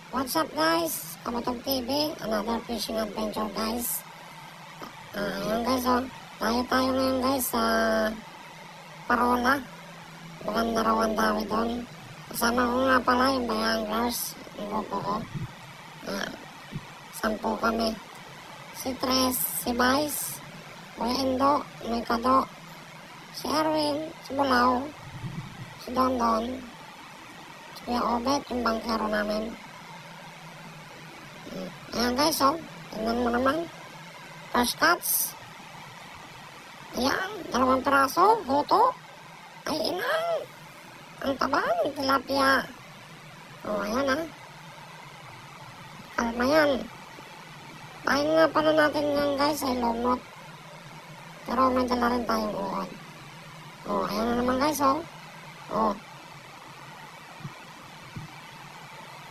What's up guys? Kabutog TV, another fishing adventure guys. Ayan guys tayo ngayon guys sa Parola. Maganda raw ang dawi doon. Kasama ko nga pala yung mga anglers, yung grupo ko. 10 kami. Si Tres, si Vice, Kuya Indo, may Kado, si Erwin, si Bulaw, si Dondon, si Kuya Obet, yung bangkero namin. Ayan guys, tingnan mo naman. First cuts. Ayan, 2 piraso, huto. Ay, inang. Ang taba ng tilapia. Ayan Kalma yan. Pahin nga pala natin yan guys ay lumot. Pero may dala rin tayong uod. Ayan na naman guys,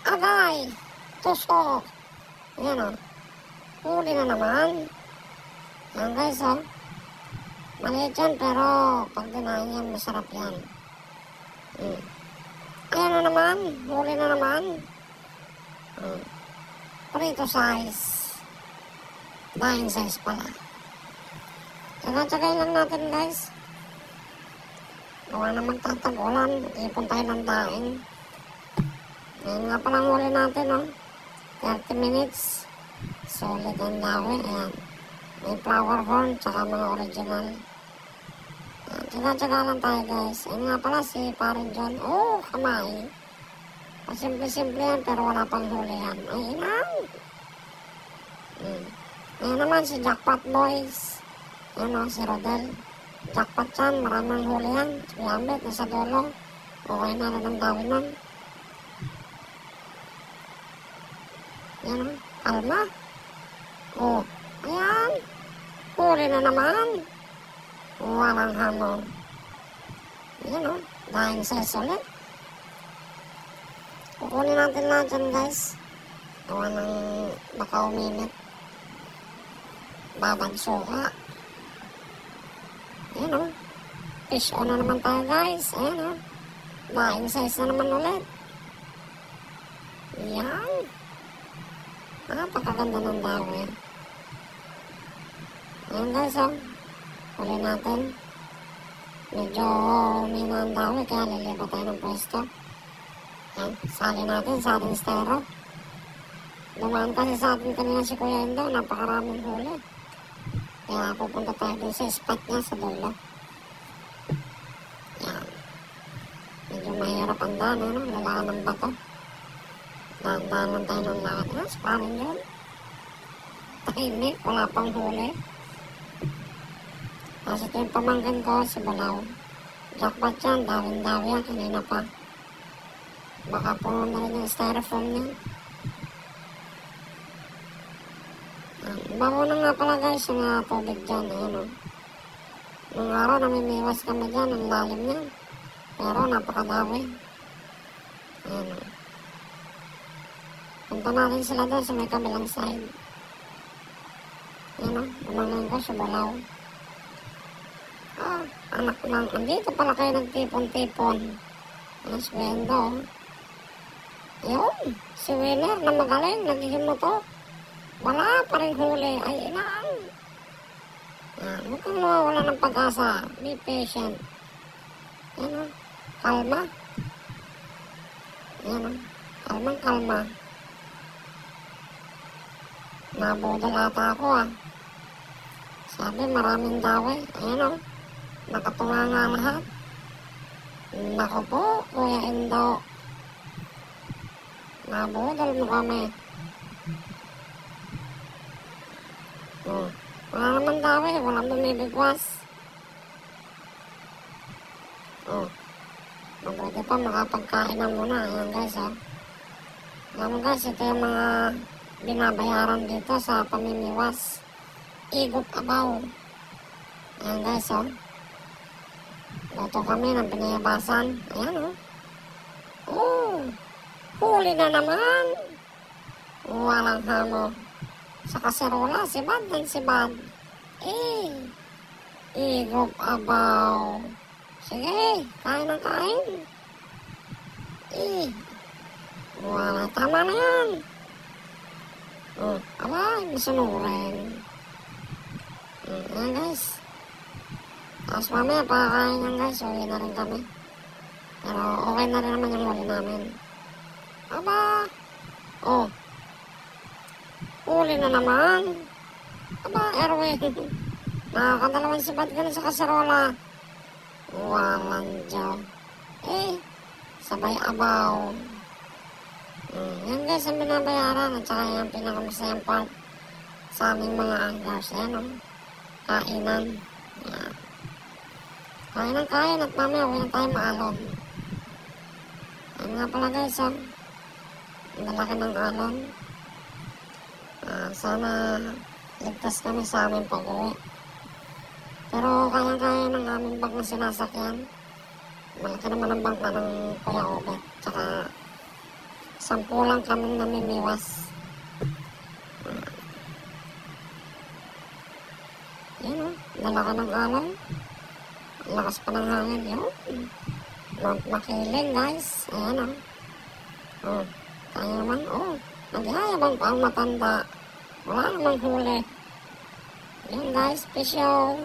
Agay! Tusok! Ayan huli na naman. Ayan guys, maliit yan pero pag dinahin yan masarap yan. Ayan na naman, huli na naman. Prito size. 9 size pala. Tsaga-tsagay lang natin guys. Gawa na magtatagulan, ipon tayo ng daing. Ayan nga palang huli natin 30 minutes. Solid ang dawi. Ayan. May flower horn, tsaka mga original. Ayan. Tsaga-tsaga lang tayo guys. Ayan nga pala si Parin John. Kamay. Pasimple-simple yan, pero wala pang huli yan. Ay, inang! Ayan naman si Jackpot Boys. Ayan si Rodel. Jackpot yan, maraming huli yan. Si Ambet, nasa dulo. Okay na rin ang dawi nun. Ayan kalma. Ayan. Huli na naman. Walang hamon. Ayan 9 size ulit. Kukunin natin lahat yan guys. Gawa ng baka uminit. Babad suka. Ayan fish on na naman tayo guys. Ayan 9 size na naman ulit. Ayan. Napakaganda ng dawi. Ayan guys huli natin. Medyo umina ang dawi kaya lilipat tayo ng pwesto. Ayan, sali natin sa ating stero. Dumaan kasi sa atin kanina si Kuya Indo, napakaraming huli. Kaya pupunta tayo dun sa spot niya sa dulo. Ayan. Medyo mahirap ang daan, lalaan ng bato. Dahan-dahan lang tayo ng lahat. Sa parin yun. Tahimik, wala pang huli. Kasi ito yung pamangkin ko, si Balaw. Jackpot yan, dawin-dawi yan, kanina pa. Baka puno na rin yung styrofoam niya. Bago na nga pala guys yung tubig dyan. Nung araw namimiwas kami dyan, ang lalim niya. Pero napakadawi. Punta natin sila doon sa may kabilang side. Umangin ko sa Balaw. Anak lang. Andito pala kayo nagtipon-tipon. Si Wendo. Yun. Si Winner na magaling. Naghihimuto. Wala pa rin huli. Ay, inaan. Huwag kang mawawala ng pag-asa. Be patient. Kalma. Kalma. Nabudol ata ako Sabi maraming dawi. Nakatunga nga lahat. Naku po, Kuya Indo. Nabudol mo kami. Wala naman dawi. Walang bumibigwas. Mabuti pa makapagkain na muna. Ayan guys Alam mo guys, ito yung mga binabayaran dito sa pamimiwas. Igop abaw. Ayan guys Luto kami ng pinayabasan. Ayan huli na naman. Walang hamo. Sa kaserola, si Bad din si Bad. Igop abaw. Sige, kain ng kain. Wala, tama na yan. Aba, masunurin. Ayan guys. Tapos mamaya pakakain yan guys, uwi na rin kami. Pero okay na rin naman yung huli namin. Aba, huli na naman. Aba, Erwin. Nakakadalawang sibad ka na sa kaserola. Walang Diyo. Sabay abaw. Yan guys ang binabayaran at saka yung pinakamasayang part sa aming mga anglers. Ayan kainan. Yan. Kain at mamaya huwag na tayo maalon. Ayan nga pala guys ang lalaki ng alon. Sana ligtas kami sa aming pag-uwi. Pero kaya-kaya ng aming bag na sinasakyan. Malaki naman ang bangka ng Kuya Obet. Tsaka 10 lang kami namimiwas. Yan lalaki ng alon. Lakas pa ng hangin yun. Mount Makiling guys. Ayan tayo naman nagyayabang pa ang matanda. Wala namang huli. Yan guys, fish show.